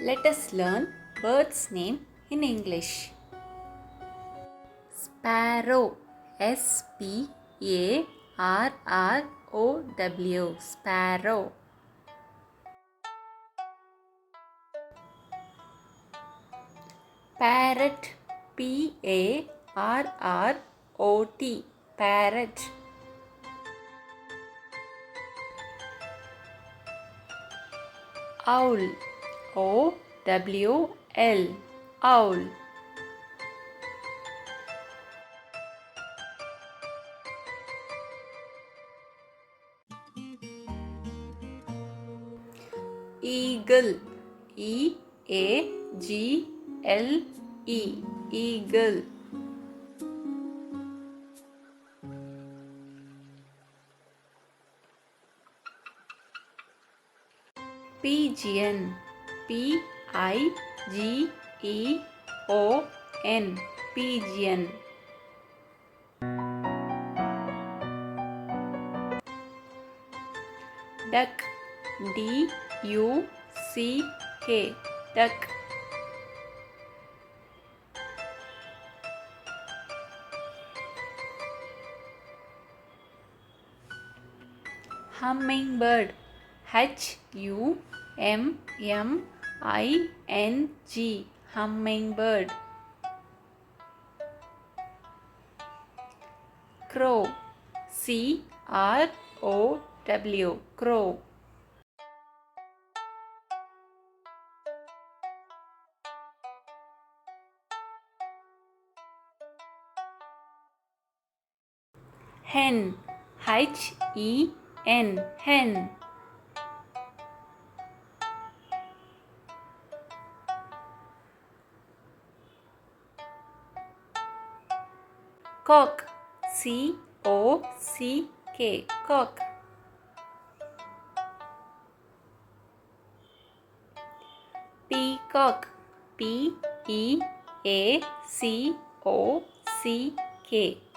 Let us learn bird's name in English. Sparrow. Sparrow. Sparrow. Parrot. Parrot. Parrot. Owl. Owl. Owl. Eagle. Eagle. Eagle. Pigeon. Pigeon. Pigeon. Duck. Duck. Duck. Hummingbird. Humming. Hummingbird. Crow. Crow. Crow. Hen. Hen. Cock. Cock. Peacock.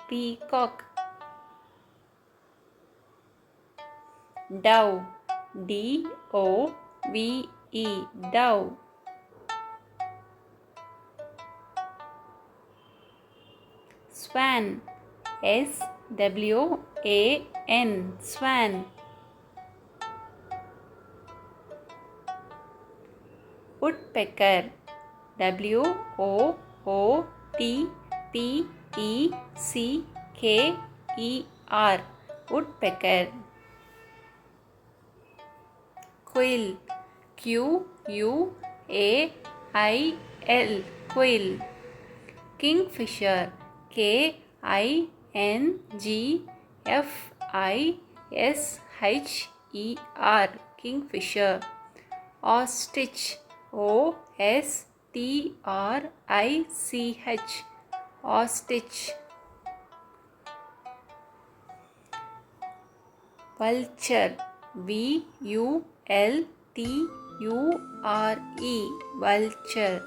Peacock. Dove. Dove. Swan. Swan. Woodpecker. Woodpecker. Woodpecker. Quail. Quail. Kingfisher. Kingfisher. Ostrich. Ostrich. Vulture. Vulture.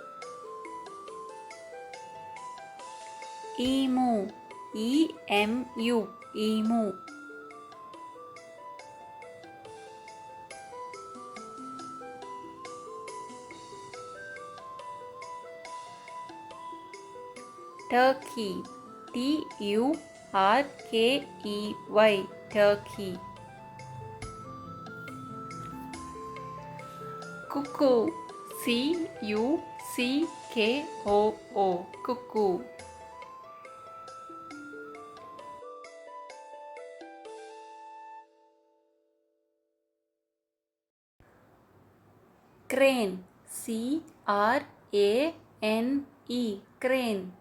Emu. Emu. Turkey. Turkey. Cuckoo. Cuckoo. Crane. Crane.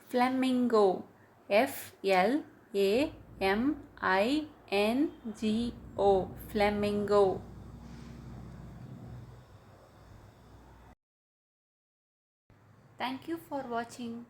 Flamingo. Flamingo. Thank you for watching.